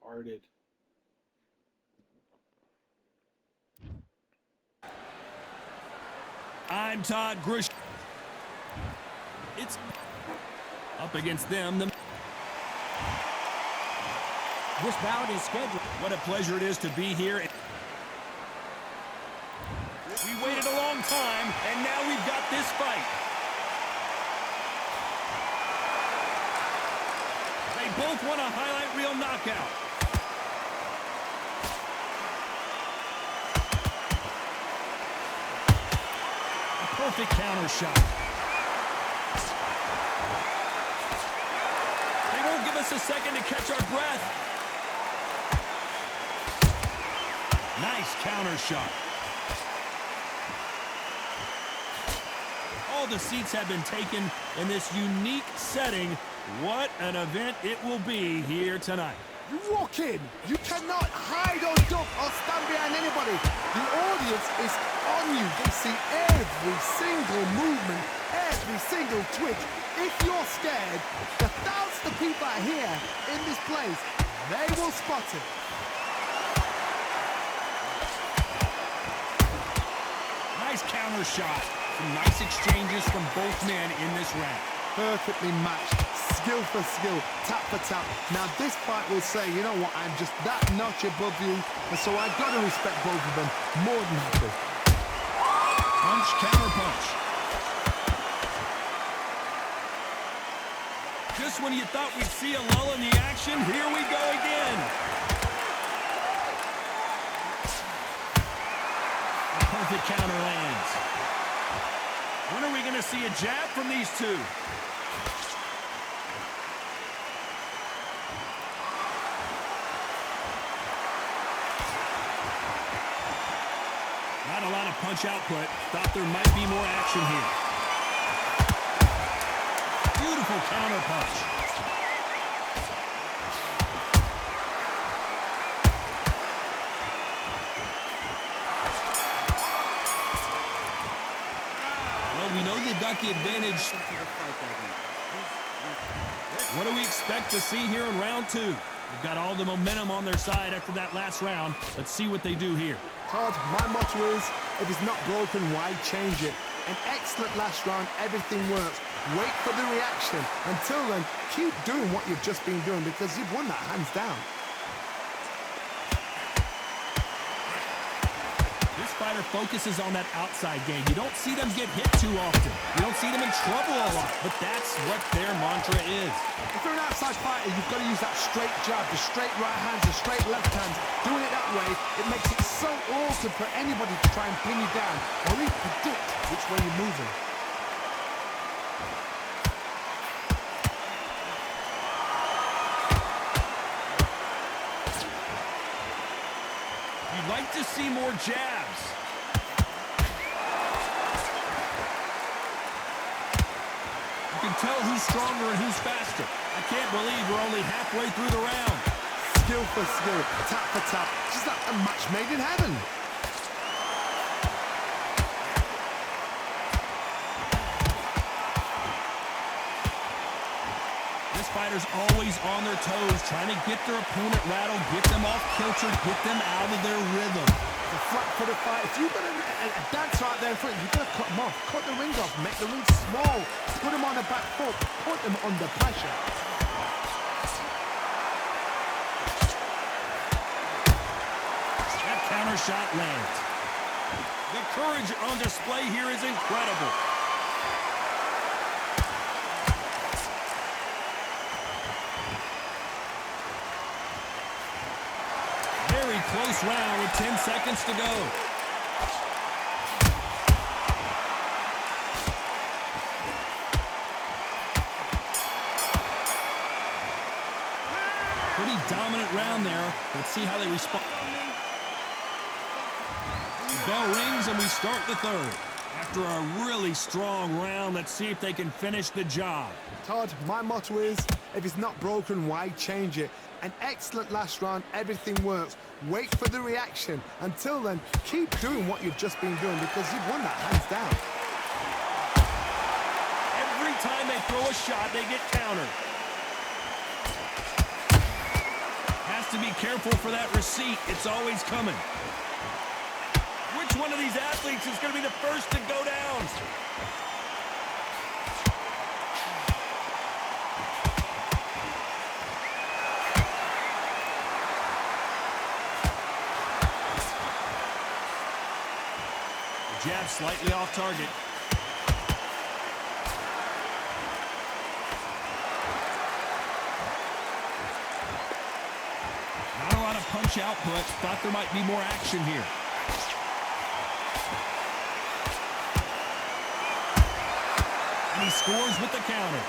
Arted. I'm Todd Grush. It's up against them. This bout is scheduled. What a pleasure it is to be here. We waited a long time, and now we've got this fight. They both want a highlight reel knockout. A perfect counter shot. They won't give us a second to catch our breath. Nice counter shot. All the seats have been taken in this unique setting. What an event it will be here tonight. You walk in, you cannot hide or duck or stand behind anybody. The audience is on you. They see every single movement, every single twitch. If you're scared, the thousands of people are here in this place. They will spot it. Nice counter shot. Some nice exchanges from both men in this round. Perfectly matched, skill for skill, tap for tap. Now this fight will say, you know what, I'm just that notch above you, and so I've got to respect both of them more than happy. Punch, counter punch. Just when you thought we'd see a lull in the action, here we go again. A perfect counter lands. When are we going to see a jab from these two? Not a lot of punch output. Thought there might be more action here. Beautiful counter punch. Well, we know they've got the advantage. What do we expect to see here in round two? They've got all the momentum on their side after that last round. Let's see what they do here. Todd, my motto is, if it's not broken, why change it? An excellent last round, everything works. Wait for the reaction. Until then, keep doing what you've just been doing because you've won that hands down. This fighter focuses on that outside game. You don't see them get hit too often. You don't see them in trouble a lot, but that's what their mantra is. If you're an outside fighter, you've got to use that straight jab, the straight right hands, the straight left hands. Doing it that way, it makes it so awkward for anybody to try and pin you down or even predict which way you're moving. You'd like to see more jabs. You can tell who's stronger and who's faster. I can't believe we're only halfway through the round. Skill for skill, tap for tap, just like a match made in heaven. This fighter's always on their toes, trying to get their opponent rattled, get them off kilter, get them out of their rhythm. The flat for the fight. If you've got a dancer out there in front, you've got to cut them off, cut the rings off, make the rings small, put them on the back foot, put them under pressure. That counter shot lands. The courage on display here is incredible. Very close round with 10 seconds to go. Pretty dominant round there. Let's see how they respond. The bell rings and we start the third. After a really strong round, let's see if they can finish the job. Todd, my motto is, if it's not broken, why change it? An excellent last round, everything works. Wait for the reaction. Until then, keep doing what you've just been doing because you've won that hands down. Every time they throw a shot, they get countered. Has to to be careful for that receipt. It's always coming. Which one of these athletes is going to be the first to go down? The jab slightly off target. Not a lot of punch output. Thought there might be more action here. And he scores with the counter.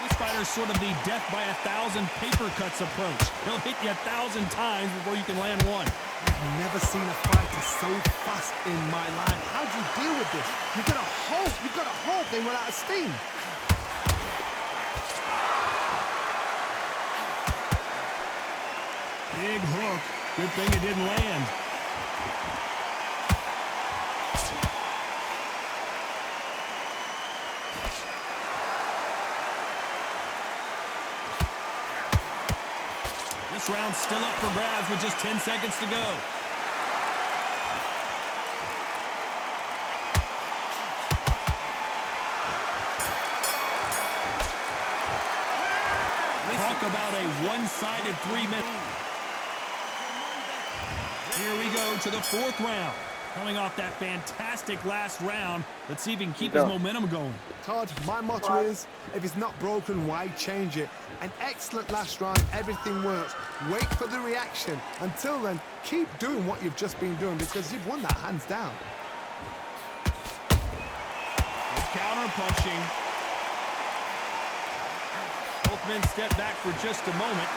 This fighter's sort of the death by 1,000 paper cuts approach. He'll hit you 1,000 times before you can land one. I've never seen a fighter so fast in my life. How do you deal with this? You've got to hope they run out of steam. Big hook. Good thing it didn't land. This round's still up for grabs with just 10 seconds to go. Talk about a one-sided 3-minute. Here we go to the 4th round. Coming off that fantastic last round, let's see if he can keep his momentum going. Todd, my motto is, if it's not broken, why change it? An excellent last round, everything works. Wait for the reaction. Until then, keep doing what you've just been doing because you've won that hands down. Good counter punching. Both men step back for just a moment.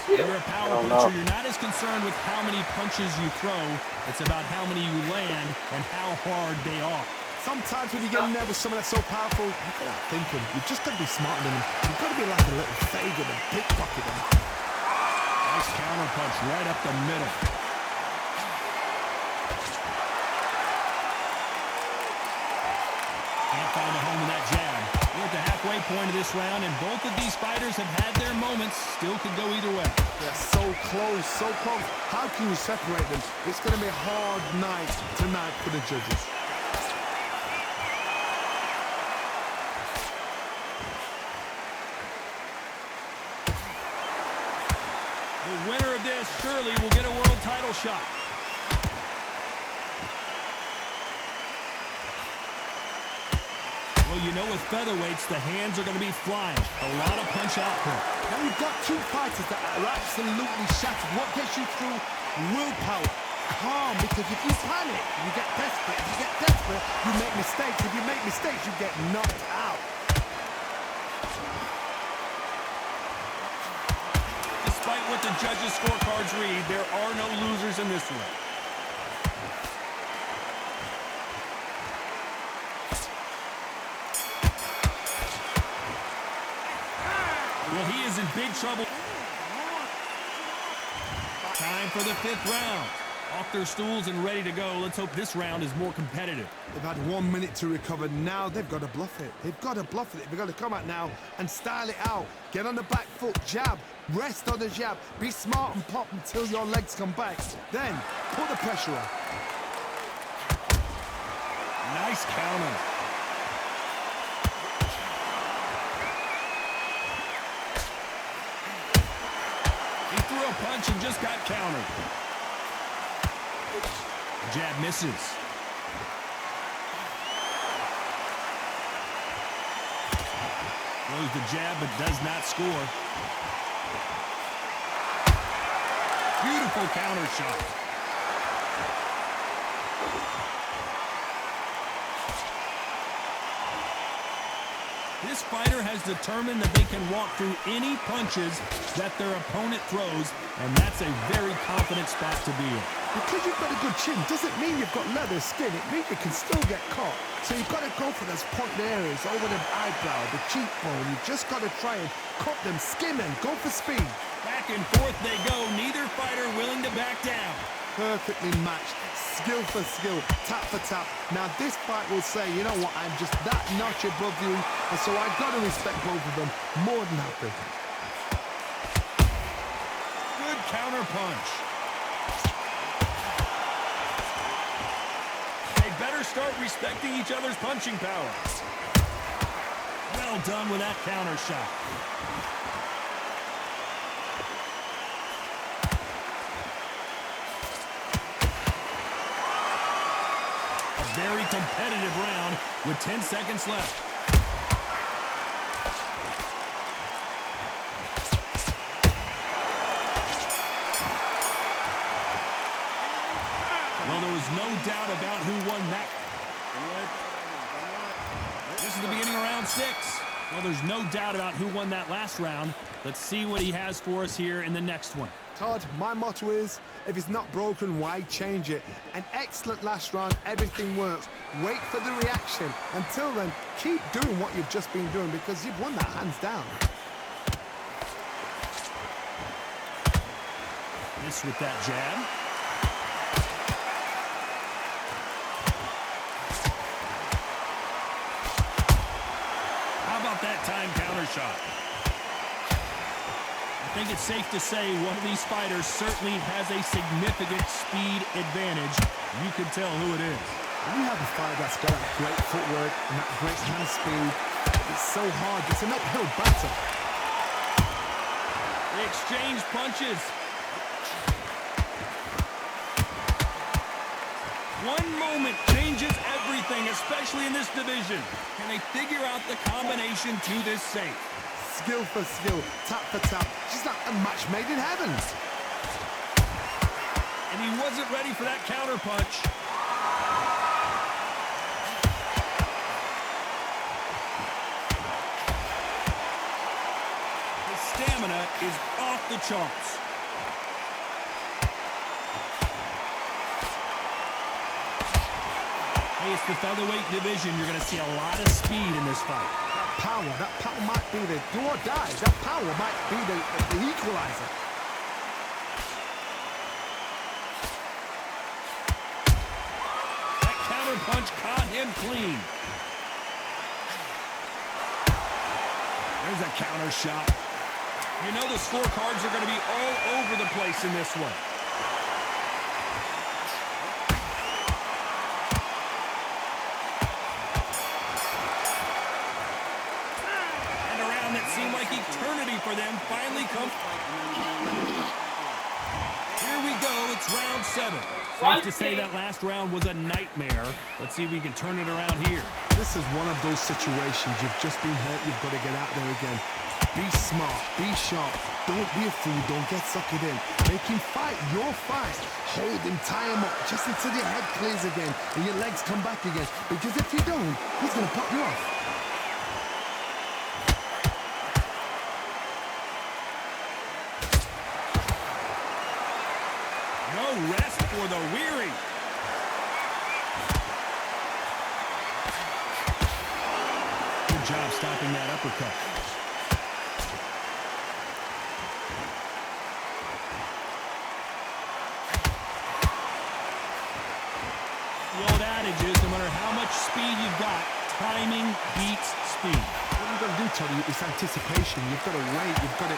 You're a power puncher. You're not as concerned with how many punches you throw. It's about how many you land and how hard they are. Sometimes when you get in there with someone that's so powerful, you've got to think him. You've just got to be smarter than him. You've got to be like a little favor and pickpocket him. Nice counter punch right up the middle. Can't find a home in that jab. We're at the halfway point of this round, and both of these fighters have had their moments. Still could go either way. They're so close, so close. How can you separate them? It's going to be a hard night tonight for the judges. The winner of this surely will get a world title shot. Well, you know with featherweights, the hands are going to be flying. A lot of punch output. Now you've got two fighters that are absolutely shattered. What gets you through? Willpower. Calm, because if you panic, you get desperate. If you get desperate, you make mistakes. If you make mistakes, you get knocked out. Despite what the judges' scorecards read, there are no losers in this one. Well, he is in big trouble. Time for the 5th round. Off their stools and ready to go. Let's hope this round is more competitive. They've had 1 minute to recover. Now they've got to bluff it. They've got to bluff it. They've got to come out now and style it out. Get on the back foot, jab, rest on the jab. Be smart and pop until your legs come back. Then put the pressure on. Nice counter. He threw a punch and just got countered. Jab misses. Throws the jab but does not score. Beautiful counter shot. This fighter has determined that they can walk through any punches that their opponent throws, and that's a very confident spot to be in. Because you've got a good chin doesn't mean you've got leather skin. It means you can still get caught. So you've got to go for those point areas over the eyebrow, the cheekbone. You've just got to try and cut them, skim them, go for speed. Back and forth they go. Neither fighter willing to back down. Perfectly matched, skill for skill, tap for tap. Now this fight will say, you know what, I'm just that notch above you, and so I've got to respect both of them more than happy. Good counter punch. They better start respecting each other's punching power. Well done with that counter shot. Very competitive round with 10 seconds left. Well, there was no doubt about who won that. This is the beginning of round 6. Well, there's no doubt about who won that last round. Let's see what he has for us here in the next one. Todd, my motto is, if it's not broken, why change it? An excellent last round, everything works. Wait for the reaction. Until then, keep doing what you've just been doing because you've won that hands down. This with that jab. How about that time counter shot? I think it's safe to say one of these fighters certainly has a significant speed advantage. You can tell who it is. When you have a fighter that's got that great footwork and that great hand speed, it's so hard. It's an uphill battle. They exchange punches. One moment changes everything, especially in this division. Can they figure out the combination to this safe? Skill for skill, tap for tap. Just like a match made in heaven. And he wasn't ready for that counter punch. His stamina is off the charts. Hey, it's the featherweight division. You're going to see a lot of speed in this fight. That power might be the do or die. That power might be the equalizer. That counter punch caught him clean. There's a counter shot. You know the scorecards are going to be all over the place in this one. Seemed like eternity for them finally come. Here we go, it's round 7. Safe to say that last round was a nightmare. Let's see if we can turn it around here. This is one of those situations. You've just been hurt, you've got to get out there again. Be smart, be sharp, don't be a fool, don't get suckered in. Make him fight your fight. Hold him, tie him up, just until your head clears again and your legs come back again. Because if you don't, he's going to pop you off. Rest for the weary. Good job stopping that uppercut. The old adage is no matter how much speed you've got, timing beats speed. What you've got to do, Tony, is anticipation. You've got to wait.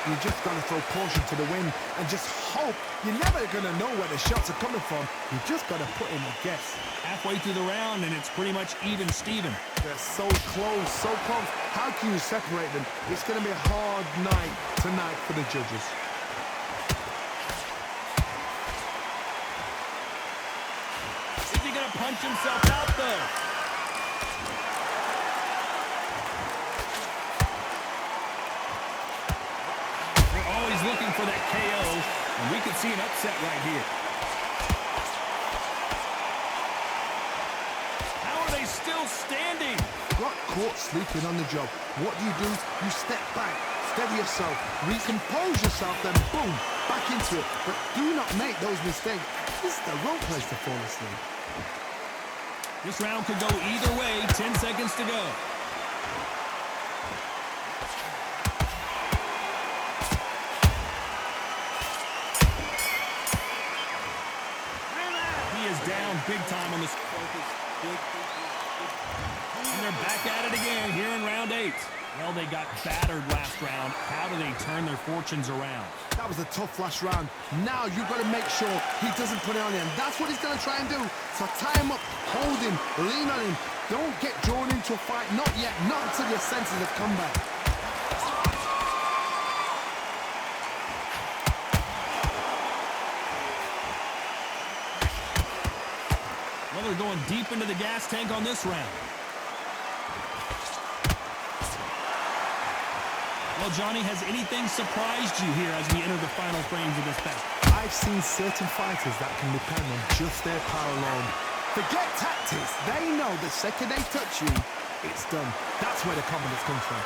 You just got to throw caution to the wind and just hope. You're never going to know where the shots are coming from. You just got to put in a guess. Halfway through the round, and it's pretty much even Steven. They're so close, so close. How can you separate them? It's going to be a hard night tonight for the judges. Is he going to punch himself out, though? Always looking for that KO, and we could see an upset right here. How are they still standing? got caught sleeping on the job. What do? You step back, steady yourself, recompose yourself, then boom, back into it. But do not make those mistakes. This is the wrong place to fall asleep. This round could go either way. 10 seconds to go. He is down big time on this. And they're back at it again here in round 8. Well, they got battered last round. How do they turn their fortunes around? That was a tough last round. Now you've got to make sure he doesn't put it on him. That's what he's going to try and do. So tie him up, hold him, lean on him. Don't get drawn into a fight. Not yet. Not until your senses have come back. Well, they're going deep into the gas tank on this round. Well, Johnny, has anything surprised you here as we enter the final frames of this bout? I've seen certain fighters that can depend on just their power alone. Forget tactics. They know the second they touch you, it's done. That's where the confidence comes from.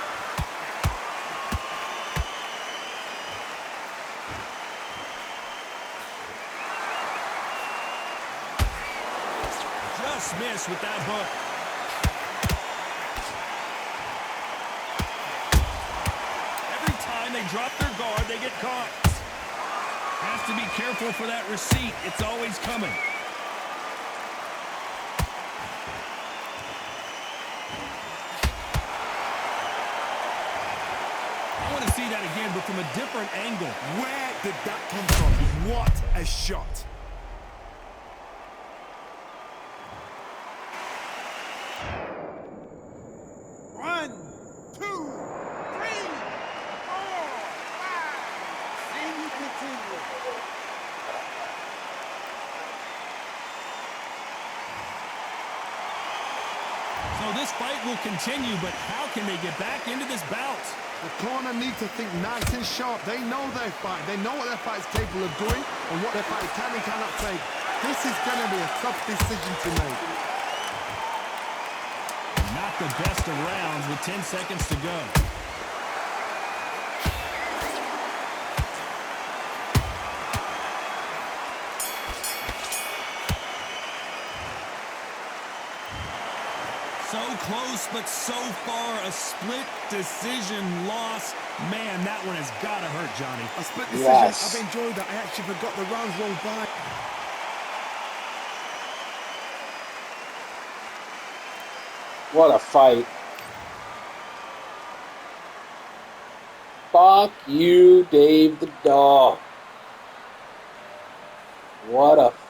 Just missed with that hook. They drop their guard, they get caught. Has to be careful for that receipt. It's always coming. I want to see that again, but from a different angle. Where did that come from? What a shot. So this fight will continue, but how can they get back into this bout? The corner need to think nice and sharp. They know their fight. They know what their fight is capable of doing and what their fight can and cannot take. This is going to be a tough decision to make. Not the best of rounds with 10 seconds to go. So close, but so far a split decision loss. Man, that one has got to hurt, Johnny. A split decision. Yes. I've enjoyed that. I actually forgot the rounds rolled by. What a fight. Fuck you, Dave the Dog. What a